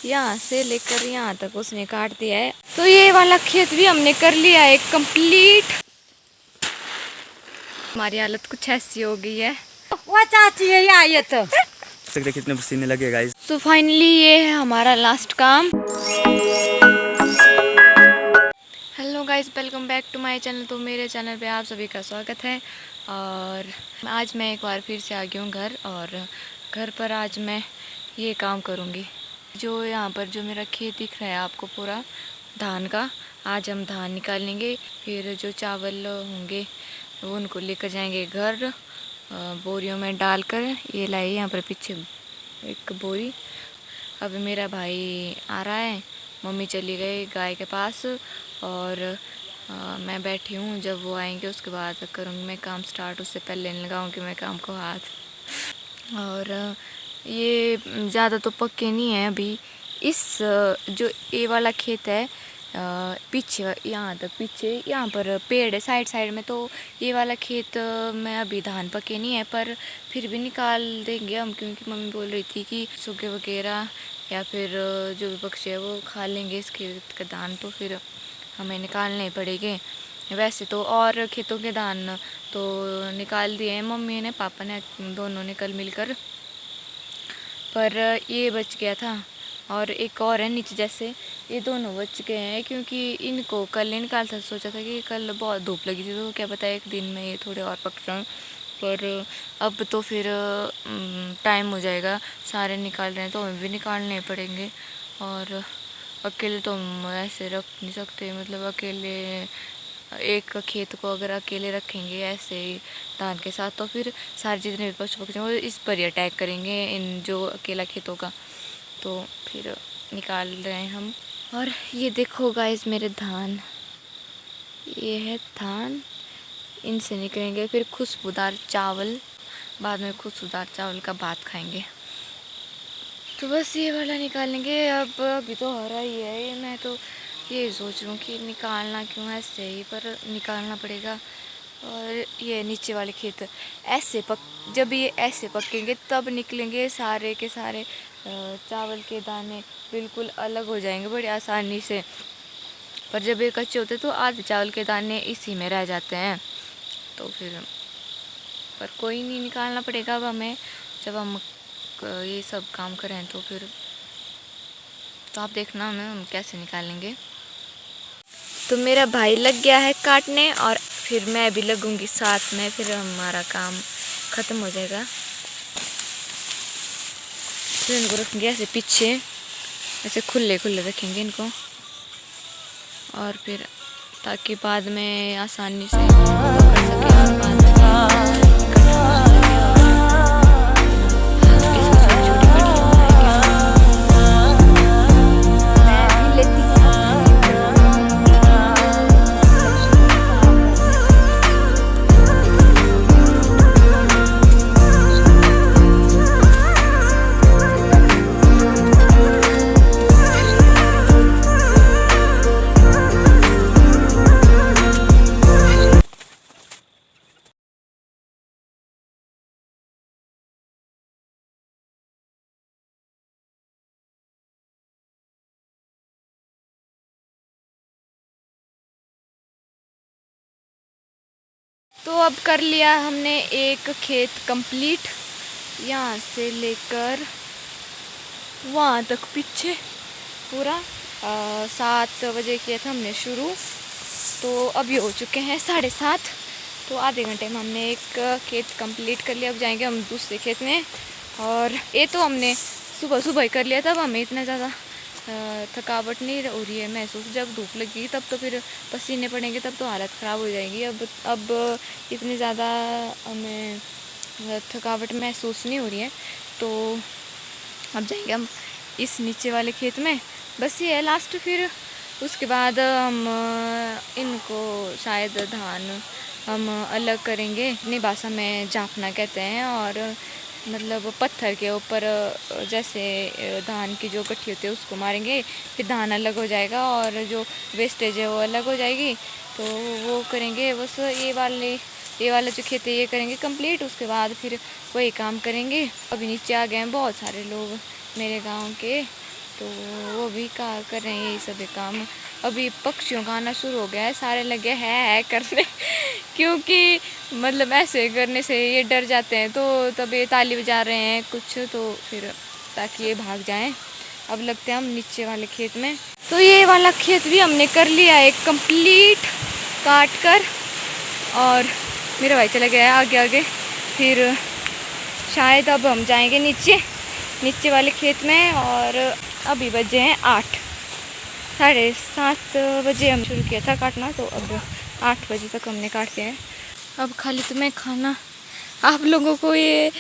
यहाँ से लेकर यहाँ तक उसने काट दिया है। तो ये वाला खेत भी हमने कर लिया है कंप्लीट। हमारी हालत कुछ ऐसी हो गई है। वो चाची है यहाँ, ये तो देखिए कितने पसीने लगे गाइस। तो फाइनली ये है हमारा लास्ट काम। Hello guys, welcome back to my channel. तो मेरे चैनल पे आप सभी का स्वागत है। और आज मैं एक बार फिर से आ गई हूँ घर, और घर पर आज मैं ये काम करूँगी। जो यहाँ पर जो मेरा खेत दिख रहा है आपको पूरा धान का, आज हम धान निकालेंगे। फिर जो चावल होंगे वो उनको लेकर जाएंगे घर, बोरियों में डालकर। ये लाए यहाँ पर पीछे एक बोरी। अब मेरा भाई आ रहा है, मम्मी चली गई गाय के पास, और मैं बैठी हूँ। जब वो आएंगे उसके बाद करूँगी मैं काम स्टार्ट। उससे पहले नहीं लगाऊँगी मैं काम को हाथ। और ये ज़्यादा तो पक्के नहीं है अभी। इस जो ये वाला खेत है पीछे, यहाँ तक पीछे यहाँ पर पेड़ है साइड साइड में। तो ये वाला खेत में अभी धान पके नहीं है, पर फिर भी निकाल देंगे हम, क्योंकि मम्मी बोल रही थी कि सूखे वगैरह या फिर जो भी पक्षी है वो खा लेंगे इस खेत के धान, तो फिर हमें निकालने पड़ेंगे। वैसे तो और खेतों के धान तो निकाल दिए हैं मम्मी ने, पापा ने, दोनों ने कल मिलकर, पर ये बच गया था। और एक और है नीचे, जैसे ये दोनों बच गए हैं क्योंकि इनको कल नहीं निकाल था। सोचा था कि कल बहुत धूप लगी थी तो क्या पता एक दिन में ये थोड़े और पक जाएं, पर अब तो फिर टाइम हो जाएगा। सारे निकाल रहे हैं तो हमें भी निकालने पड़ेंगे। और अकेले तो हम ऐसे रख नहीं सकते, मतलब अकेले एक खेत को अगर अकेले रखेंगे ऐसे ही धान के साथ, तो फिर सारे जितने भी पशु पक्षी हैं वो इस पर ही अटैक करेंगे, इन जो अकेला खेतों का। तो फिर निकाल रहे हैं हम। और ये देखो गाइस मेरे धान, ये है धान, इनसे निकलेंगे फिर खुशबूदार चावल। बाद में खुशबूदार चावल का भात खाएंगे। तो बस ये वाला निकालेंगे। अब अभी तो हरा ही है ये, मैं तो ये सोच रहा हूँ कि निकालना क्यों ऐसे ही, पर निकालना पड़ेगा। और ये नीचे वाले खेत ऐसे जब ये ऐसे पकेंगे तब निकलेंगे सारे के सारे चावल के दाने, बिल्कुल अलग हो जाएंगे बड़ी आसानी से। पर जब ये कच्चे होते तो आधे चावल के दाने इसी में रह जाते हैं। तो फिर पर कोई नहीं, निकालना पड़ेगा अब हमें, जब हम ये सब काम करें तो फिर। तो आप देखना हमें हम कैसे निकालेंगे। तो मेरा भाई लग गया है काटने, और फिर मैं भी लगूंगी साथ में, फिर हमारा काम ख़त्म हो जाएगा। फिर इनको रखेंगे ऐसे पीछे, ऐसे खुले खुले रखेंगे इनको, और फिर ताकि बाद में आसानी से कर सकें। और बाद में तो अब कर लिया हमने एक खेत कंप्लीट, यहाँ से लेकर वहाँ तक पीछे पूरा। 7 बजे किया था हमने शुरू, तो अभी हो चुके हैं 7:30। तो आधे घंटे में हमने एक खेत कंप्लीट कर लिया। अब जाएंगे हम दूसरे खेत में। और ये तो हमने सुबह सुबह ही कर लिया, तब हमें इतना ज़्यादा थकावट नहीं हो रही है महसूस। जब धूप लगी तब तो फिर पसीने पड़ेंगे, तब तो हालत ख़राब हो जाएगी। अब इतनी ज़्यादा हमें थकावट महसूस नहीं हो रही है। तो अब जाएंगे हम इस नीचे वाले खेत में, बस ये है लास्ट। फिर उसके बाद हम इनको शायद धान हम अलग करेंगे। अपनी भाषा में जांपना कहते हैं, और मतलब पत्थर के ऊपर जैसे धान की जो गट्ठी होती है उसको मारेंगे, फिर धान अलग हो जाएगा और जो वेस्टेज है वो अलग हो जाएगी। तो वो करेंगे बस। ये वाला जो खेत है ये करेंगे कंप्लीट, उसके बाद फिर वही काम करेंगे। अभी नीचे आ गए हैं बहुत सारे लोग मेरे गांव के, तो वो भी कर रहे हैं यही सभी काम। अभी पक्षियों का आना शुरू हो गया है, सारे लगे है करने क्योंकि मतलब ऐसे करने से ये डर जाते हैं, तो तब ये ताली बजा रहे हैं कुछ, तो फिर ताकि ये भाग जाएं। अब लगते हैं हम नीचे वाले खेत में। तो ये वाला खेत भी हमने कर लिया है कंप्लीट काट कर, और मेरा भाई चला गया है आगे आगे। फिर शायद अब हम जाएंगे नीचे वाले खेत में। और अभी बजे हैं 8, 7:30 बजे हम शुरू किया था काटना, तो अब 8 बजे तक हमने काट दिया है। अब खाली तुम्हें खाना, आप लोगों को ये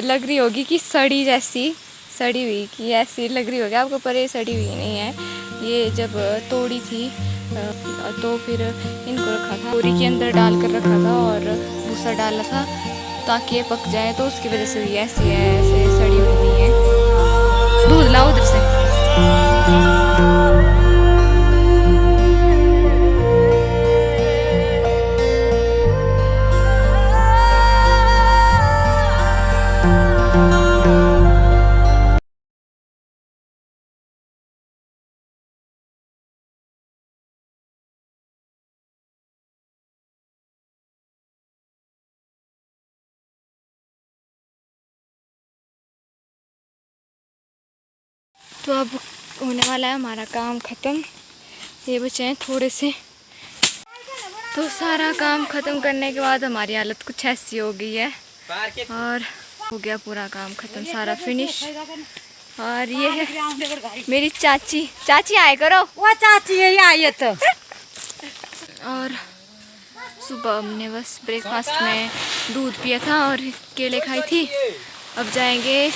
लग रही होगी कि सड़ी हुई कि ऐसी लग रही होगी आपको, पर ये सड़ी हुई नहीं है। ये जब तोड़ी थी तो फिर इनको रखा था बोरी के अंदर डाल कर रखा था और भूसा डाला था ताकि ये पक जाए, तो उसकी वजह से ये ऐसी है, ऐसे सड़ी हुई नहीं है। दूध लाओ उधर से। तो अब होने वाला है हमारा काम ख़त्म, ये बचे हैं थोड़े से। तो सारा काम ख़त्म करने के बाद हमारी हालत कुछ ऐसी हो गई है, और हो गया पूरा काम ख़त्म, सारा फिनिश। और ये है मेरी चाची आए करो। वो चाची यही आई तो। और सुबह हमने बस ब्रेकफास्ट में दूध पिया था और केले खाई थी। अब जाएंगे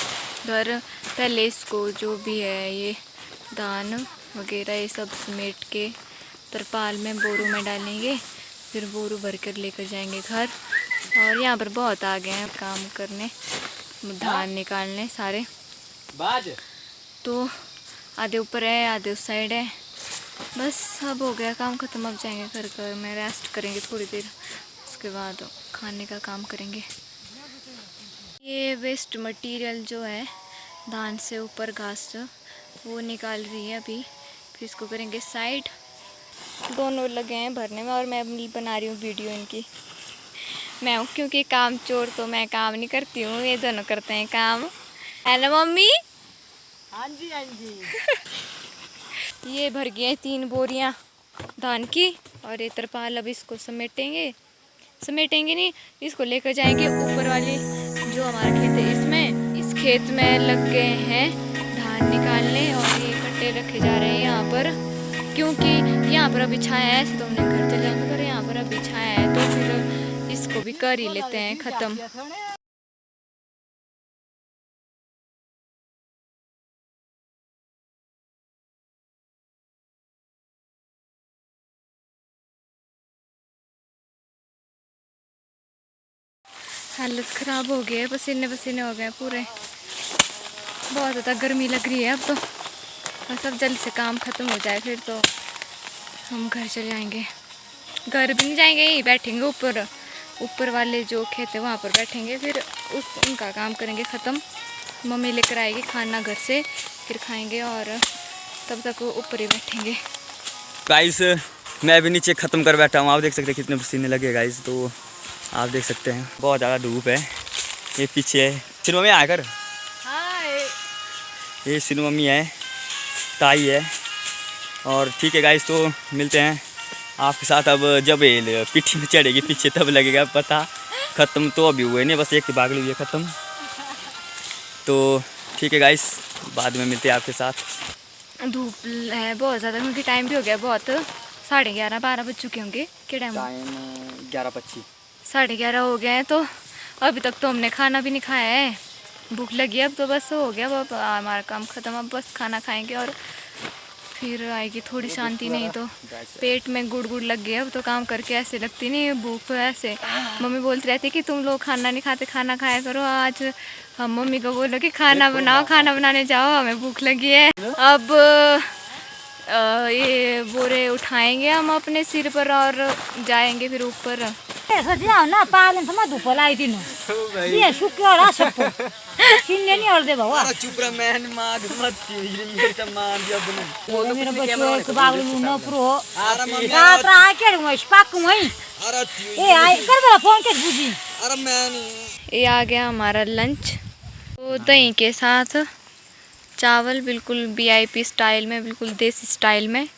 घर, पहले इसको जो भी है ये धान वगैरह ये सब समेट के तरपाल में बोरू में डालेंगे, फिर बोरू भर कर लेकर जाएंगे घर। और यहाँ पर बहुत आ गए हैं काम करने, धान निकालने सारे। तो आधे ऊपर है आधे उस साइड है, बस अब हो गया काम ख़त्म। अब जाएंगे घर में रेस्ट करेंगे थोड़ी देर, उसके बाद खाने का काम करेंगे। ये वेस्ट मटेरियल जो है धान से ऊपर घास वो निकाल रही है अभी, फिर इसको करेंगे साइड। दोनों लगे हैं भरने में और मैं अपनी बना रही हूँ वीडियो इनकी। मैं हूँ क्योंकि काम चोर, तो मैं काम नहीं करती हूँ, ये दोनों करते हैं काम, है ना मम्मी? हाँ जी हाँ जी। ये भर गए 3 बोरियाँ धान की, और ये तरपाल अब इसको समेटेंगे नहीं, इसको लेकर जाएंगे ऊपर वाले जो हमारा खेत है इसमें। इस खेत में लग गए हैं धान निकालने, और ये कट्टे रखे जा रहे हैं यहाँ पर, क्योंकि यहाँ पर अभी छाया है। ऐसे तो हमने घर चले जाएंगे, पर यहाँ पर अभी छाया है, तो फिर इसको भी कर ही लेते हैं ख़त्म। हालत ख़राब हो गई है, पसीने हो गए पूरे, बहुत ज़्यादा गर्मी लग रही है अब तो। बस अब जल्दी से काम ख़त्म हो जाए, फिर तो हम घर चले जाएंगे। घर भी नहीं जाएंगे, यहीं बैठेंगे ऊपर वाले जो खेत है वहाँ पर बैठेंगे, फिर उनका काम करेंगे ख़त्म। मम्मी लेकर आएगी खाना घर से, फिर खाएंगे, और तब तक वो ऊपर ही बैठेंगे। गाइस मैं भी नीचे ख़त्म कर बैठा हूँ, आप देख सकते हैं कितने पसीने लगे गाइस। तो आप देख सकते हैं बहुत ज़्यादा धूप है। ये पीछे सिनु मम्मी आकर, ये सिनु मम्मी है, ताई है। और ठीक है गाइस, तो मिलते हैं आपके साथ अब जब ये पिट्ठी में चढ़ेगी पीछे, तब लगेगा पता। ख़त्म तो अभी हुए नहीं, बस एक बागली हुई है ख़त्म। तो ठीक है गाइस, बाद में मिलते हैं आपके साथ। धूप है बहुत ज़्यादा, क्योंकि टाइम भी हो गया बहुत, 11:30 12 बज चुके होंगे। क्या टाइम? 11:25 11:30 हो गए हैं। तो अभी तक तो हमने खाना भी नहीं खाया है, भूख लगी अब तो बस हो गया, अब हमारा काम ख़त्म। अब बस खाना खाएंगे और फिर आएगी थोड़ी शांति, नहीं तो पेट में गुड़ लग गया। अब तो काम करके ऐसे लगती नहीं भूख, ऐसे मम्मी बोलती रहती कि तुम लोग खाना नहीं खाते, खाना खाया करो। आज हम मम्मी को बोलो कि खाना बनाओ, खाना बनाने जाओ, हमें भूख लगी है। अब ये बोरे उठाएंगे हम अपने सिर पर और जाएंगे फिर ऊपर। ना पालन धूप लाई दिन ये शुक्र सीने नहीं और दे बाबा चुप रह मैन माग मत मेरे तो मान दिया बने वो तो मेरा कुछ बच्चा कैमरा एक बागल मुंह प्रो अरे मम्मी रात रहा के मैं स्पाक वहीं अरे ए आई कर बड़ा फोन कर बूजी अरे मैं नहीं ये आ गया हमारा लंच। तो दही के साथ चावल बिल्कुल वीआईपी स्टाइल में, बिल्कुल देसी स्टाइल में,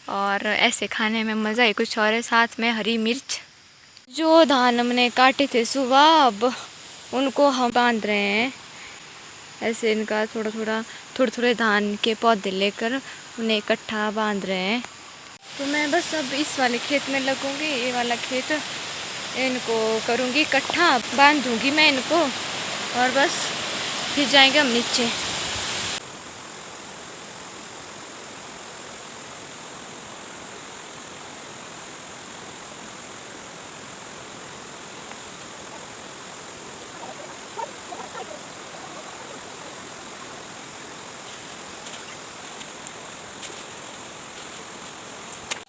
और ऐसे खाने में मज़ा ही कुछ और है। साथ में हरी मिर्च। जो धान हमने काटे थे सुबह, अब उनको हम बांध रहे हैं ऐसे। इनका थोड़े थोड़े धान के पौधे लेकर उन्हें इकट्ठा बांध रहे हैं। तो मैं बस अब इस वाले खेत में लगूंगी, ये वाला खेत, इनको करूंगी इकट्ठा, बांधूंगी मैं इनको, और बस फिर जाएंगे हम नीचे।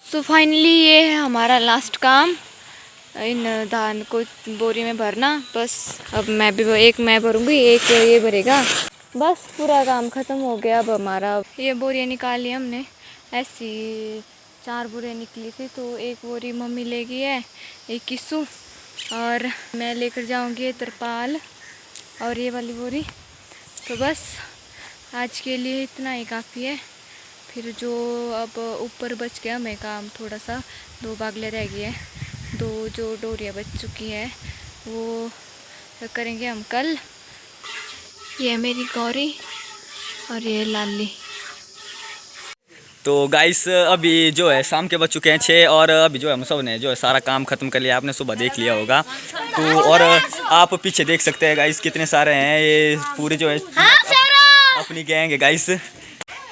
तो फाइनली ये है हमारा लास्ट काम, इन धान को बोरी में भरना। बस अब मैं भी एक मैं भरूंगी, एक ये भरेगा, बस पूरा काम ख़त्म हो गया। अब हमारा ये बोरियाँ निकाली हमने, ऐसी 4 बोरियाँ निकली थी, तो एक बोरी मम्मी ले गई है, एक किस्सू, और मैं लेकर जाऊंगी ये तिरपाल और ये वाली बोरी। तो बस आज के लिए इतना ही काफ़ी है। फिर जो अब ऊपर बच गया हमें काम थोड़ा सा, 2 बागले रह गए हैं, 2 जो डोरियाँ बच चुकी है वो करेंगे हम कल। ये है मेरी गौरी और ये लाली। तो गाइस अभी जो है शाम के बज चुके हैं 6, और अभी जो है हम सब ने जो है सारा काम खत्म कर लिया। आपने सुबह देख लिया होगा। तो और आप पीछे देख सकते हैं गाइस कितने सारे हैं, ये पूरे जो है अपनी गैंग है गाइस।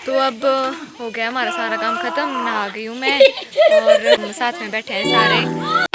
तो अब हो गया हमारा सारा काम ख़त्म, नहा गई हूँ मैं, और साथ में बैठे हैं सारे।